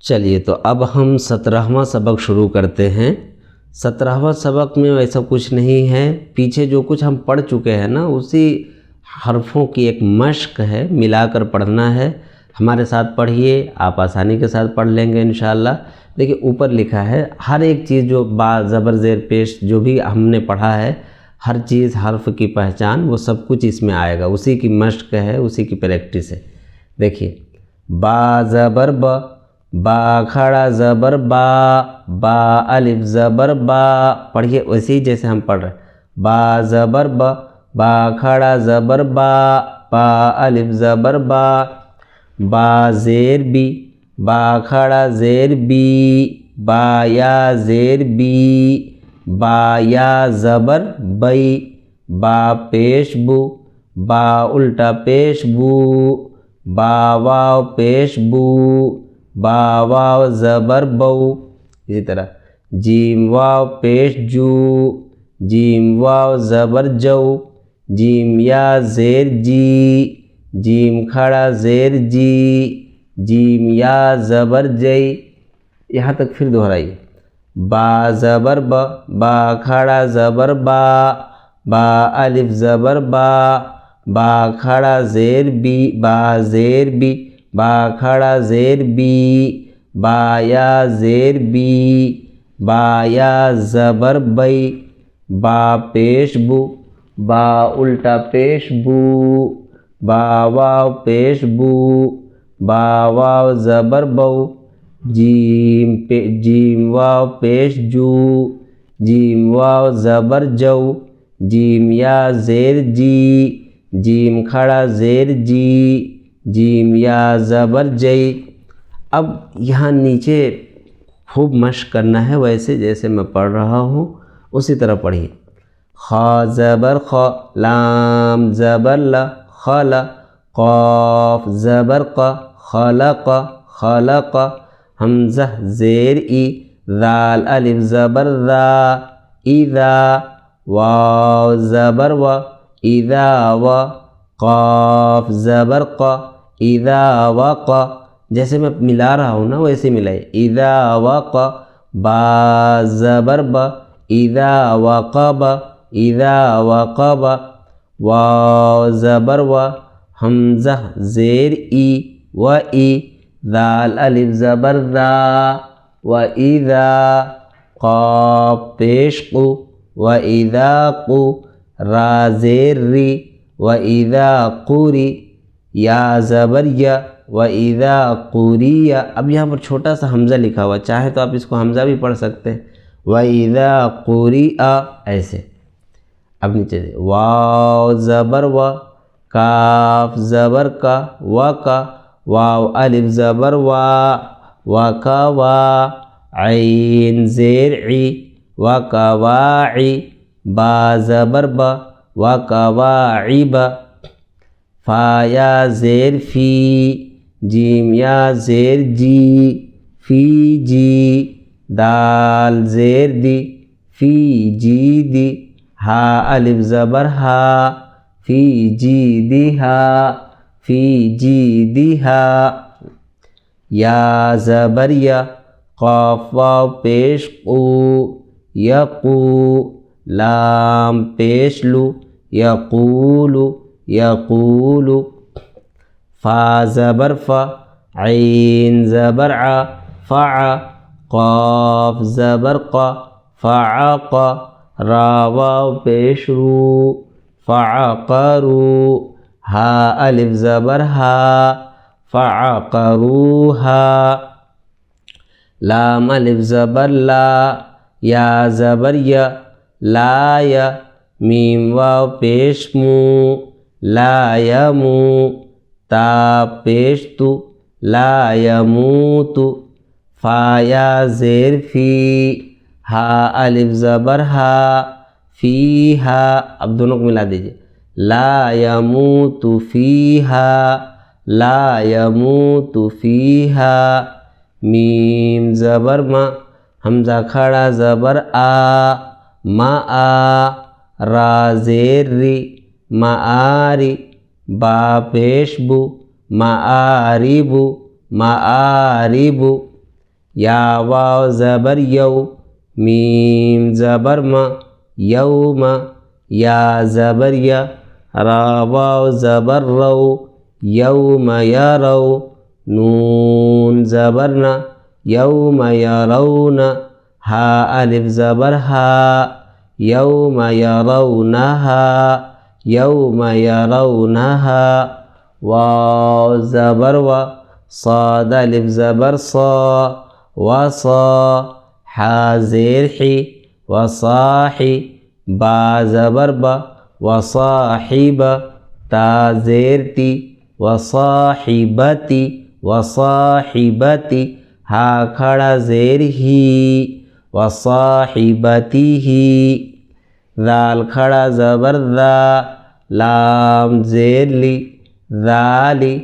चलिए, तो अब हम 17वां सबक शुरू करते हैं। 17वां सबक में वैसा कुछ नहीं है, पीछे जो कुछ हम पढ़ चुके हैं ना, उसी हरफों की एक मश्क है, मिलाकर पढ़ना है। हमारे साथ पढ़िए, आप आसानी के साथ पढ़ लेंगे इंशाअल्लाह। देखिए ऊपर लिखा है, हर एक चीज़ जो बा ज़बर ज़ेर पेश जो भी हमने पढ़ा है, हर चीज़ हर्फ की पहचान, वो सब कुछ इसमें आएगा। उसी की मश्क है, उसी की प्रैक्टिस है। देखिए, बा ज़बर ब, बा खड़ा ज़बर बा अलिफ ज़बर बा। पढ़िए वैसे ही जैसे हम पढ़ रहे हैं। बा ज़बर ब, बा खड़ा ज़बर बा अलिफ ज़बर बा ज़ेर बी, बा खड़ा ज़ेर बा या ज़ेर बी, बा या ज़बर बई, बा पेश बू, बा उल्टा पेश बू, बा वाव पेश बू, बा वाव ज़बर बऊ। इसी तरह जीम वाव पेश जू, जीम वाव ज़बर जऊ, जीम या ज़ेर जी, जीम खड़ा ज़ेर जी, जीम या ज़बर जई। यहाँ तक फिर दोहराइए। बा ज़बर ब, बा खड़ा ज़बर बा अलिफ ज़बर बा खड़ा ज़ेर बी, बा खड़ा ज़ेर बी, बा या ज़ेर बी, बा या ज़बर बई, बा पेश बू, बा उल्टा पेश बू, बा वाव पेश बू, बा वाव ज़बर बऊ, जीम वाव पेश जू, जीम वाव ज़बर जऊ, जीम या ज़ेर जी, जीम खड़ा ज़ेर जी, जीम या ज़बर जई। अब यहाँ नीचे खूब मश्क करना है, वैसे जैसे मैं पढ़ रहा हूँ उसी तरह पढ़िए। ख ज़बर ख, लाम ज़बर ल, खल, क़ाफ ज़बर क़, खलक़ खलक़, हमज़ा ज़ेर ई, ज़ाल अलिफ ज़बर ज़ा, इज़ा, वाव ज़बर व, इज़ा व, क़ाफ ज़बर क़, इज़ा व क़। जैसे मैं मिला रहा हूँ ना, वैसे मिलाइए। इज़ा व क़, बा ज़बर ब, इज़ा व क़ ब, इज़ा व क़ ब, वाव ज़बर व, हमज़ा ज़ेर ई व ई, ज़ाल अलिफ ज़बर ज़ा, व इज़ा, क़ाफ पेश क़ु, व इज़ा क़ु, रा ज़ेर री, व इज़ा क़ुरी, या ज़बर या, व इज़ा क़ुरिया। अब यहाँ पर छोटा सा हमज़ा लिखा हुआ, चाहे तो आप इसको हमज़ा भी पढ़ सकते हैं। व इज़ा क़ुरिआ, ऐसे। अब नीचे से वाव ज़बर व, काफ ज़बर का, व का, वाव अलिफ ज़बर व का वा, ऐन ज़ेर ई, व का वाई, बा ज़बर ब, व का वाइब, फा या ज़ेर फ़ी, जीम या ज़ेर जी, फ़ी जी, दाल ज़ेर दी, फ़ी जी दी, हा अलिफ ज़बर हा, फ़ी जी दी हा, फ़ी जी दी हा, या ज़बर या, क़ाफ वाव पेश क़ू, यक़ू, लाम पेश लू, यक़ूलु यक़ूलु, फ़ा ज़बर फ़ा, ऐन ज़बर आ, फ़अ, क़ाफ ज़बर क़, फ़अक़, रा वाव पेश रू, फ़अक़रू, हा अलिफ ज़बर हा, फ़अक़रूहा, लाम अलिफ ज़बर ला, या ज़बर या, ला या, मीम वाव पेश मू, ला यमू, ता पेश तु, ला यमूतु, फ़ा या ज़ेर फ़ी, हा अलिफ ज़बर हा, फ़ीहा। अब दोनों को मिला दीजिए। ला यमूतु फ़ीहा, ला यमूतु फ़ीहा, मीम ज़बर मा, हमज़ा खड़ा ज़बर आ, मा आ, रा ज़ेर री, माआरी, बा पेश बू, माआरिबु माआरिबु, या वाव ज़बर यौ, मीम ज़बर म, यौम, या ज़बर या, रा वाव ज़बर रौ, यौम यरौ, नून ज़बर न, यौम यरौन, हा अलिफ ज़बर हा, यौम यरौनहा, यौम यरौनहा, वाव ज़बर व, साद अलिफ ज़बर सा, वसा, हा ज़ेर ही, वसाही, बा ज़बर ब, वसाहिब, ता ज़ेर ती, वसाहिबती, वसाहिबती, हा खड़ा ज़ेर ही, वसाहिबतीही, दाल खड़ा ज़बर दा, लाम ज़ेर ली, दाली,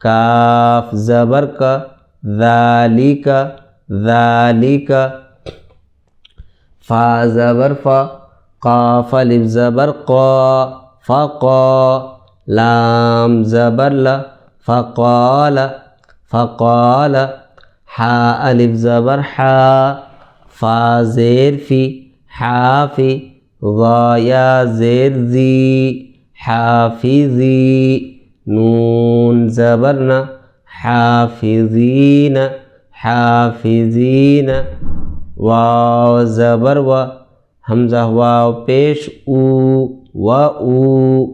काफ ज़बर का, दालिका, दालिका, फा ज़बर फ़ा, काफ अलिफ ज़बर क़ा, फ़क़ा, लाम ज़बर ला, फ़क़ाल, फ़क़ाल, हा अलिफ ज़बर हा, फ़ा ज़ेर फ़ी, हाफ़ी, ज़ाया ज़ेर ज़ी, हाफ़िज़ी, नून ज़बर न, हाफ़िज़ीन, हाफ़िज़ीन, वाव ज़बर व, हमज़ा वाव पेश ऊ, व ऊ,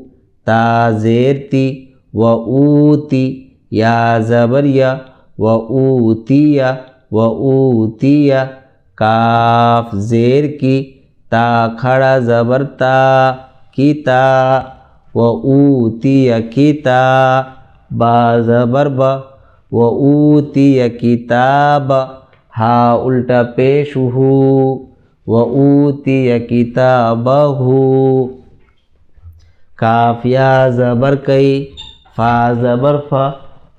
ता ज़ेर ती, व ऊती, या ज़बर या, व ऊतिया, व ऊतिया, काफ ज़ेर की, ता खड़ा ज़बर ता, किता, व ऊतिया किता, बा ज़बर ब, व ऊतिया किताब, हा उल्टा पेश हु, व ऊतिया किताबहु, काफ या ज़बर कई, फ़ा ज़बर फ़ा,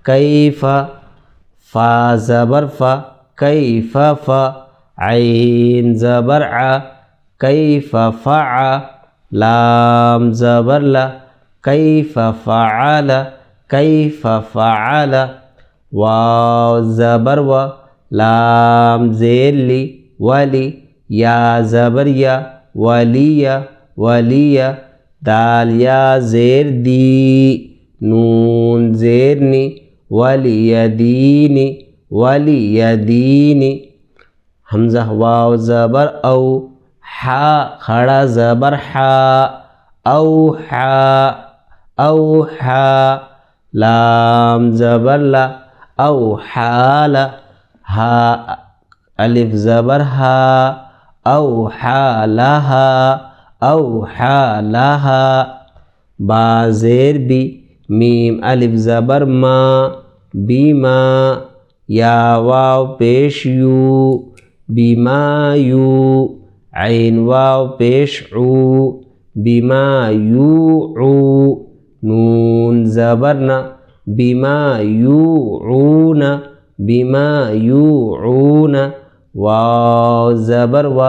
कैफ़ा, फ़ा ज़बर फ़ा, कैफ़ा फ़ा, ऐन ज़बर आ, कैफ़ा फ़आ, लाम ज़बर ला, कैफ़ा फ़अल, कैफ़ा फ़अल, वाव ज़बर व, लाम ज़ेर ली, वली, या ज़बर या, वलिया, वलिया, दाल या ज़ेर दी, नून ज़ेर नी, वलियदीनी, वलियदीनी, हमज़ा वाव ज़बर औ, हा खड़ा ज़बर हा, औहा, औहा, लाम ज़बर ला, औहाला, हा अलिफ ज़बर हा, औहालहा, औहालहा, बा ज़ेर बी, मीम अलिफ ज़बर मा, बीमा, या वाव पेश यू, बीमा यू, ऐन वाव पेश ऊ, बीमा यू ऊ, नून ज़बर न, बीमा यू ऊन, बीमा यू ऊन, वाव ज़बर व,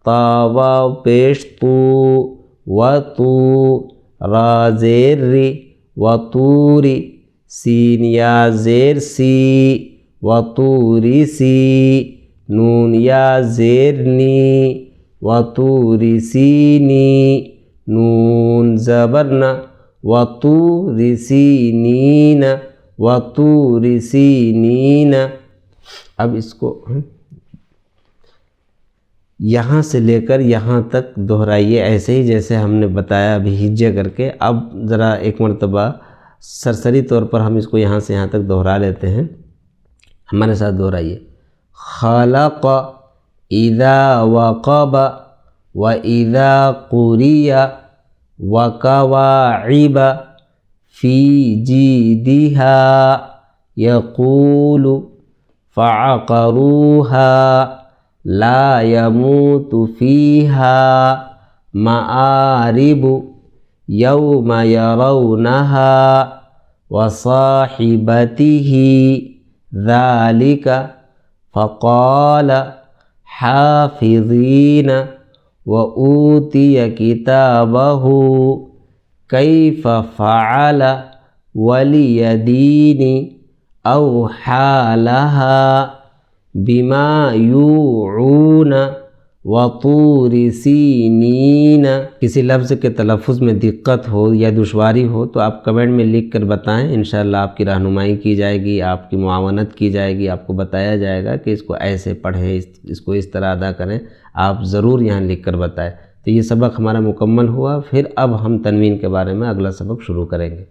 ता वाव पेश तू, व तू, रा ज़ेर री, व तूरी, सीन या ज़ेर सी, व तूरी सी, नून या ज़ेर नी, व तूरी सीनी, नून ज़बर न, व तूरी सीनीन, व तूरी सीनीन। अब इसको यहाँ से लेकर यहाँ तक दोहराइए, ऐसे ही जैसे हमने बताया अभी हिज्जे करके। अब ज़रा एक मरतबा सरसरी तौर पर हम इसको यहाँ से यहाँ तक दोहरा लेते हैं, हमारे साथ दोहराइए। खलक़, इज़ा वक़ब, व इज़ा क़ुरिया, व कवाइब, फ़ी जीदिहा, यक़ूलु, फ़अक़रूहा, ला यमूतु फ़ीहा, मआरिबु, यौम यरौनहा, व साहिबतिही, ज़ालिका, फ़क़ाल, हाफ़िज़ीन, व ऊतिय किताबहु, कैफ़ फ़अल, वलियदीनी, औहालहा, बिमा यूऊन व तूरी सीनीन। किसी लफ्ज़ के तलफ़ुज़ में दिक्कत हो या दुश्वारी हो तो आप कमेंट में लिख कर बताएं, इंशाअल्लाह आपकी रहनुमाई की जाएगी, आपकी मुआवनत की जाएगी, आपको बताया जाएगा कि इसको ऐसे पढ़ें, इसको इस तरह अदा करें। आप ज़रूर यहाँ लिख कर बताएं। तो ये सबक हमारा मुकम्मल हुआ। फिर अब हम तनवीन के बारे में अगला सबक शुरू करेंगे।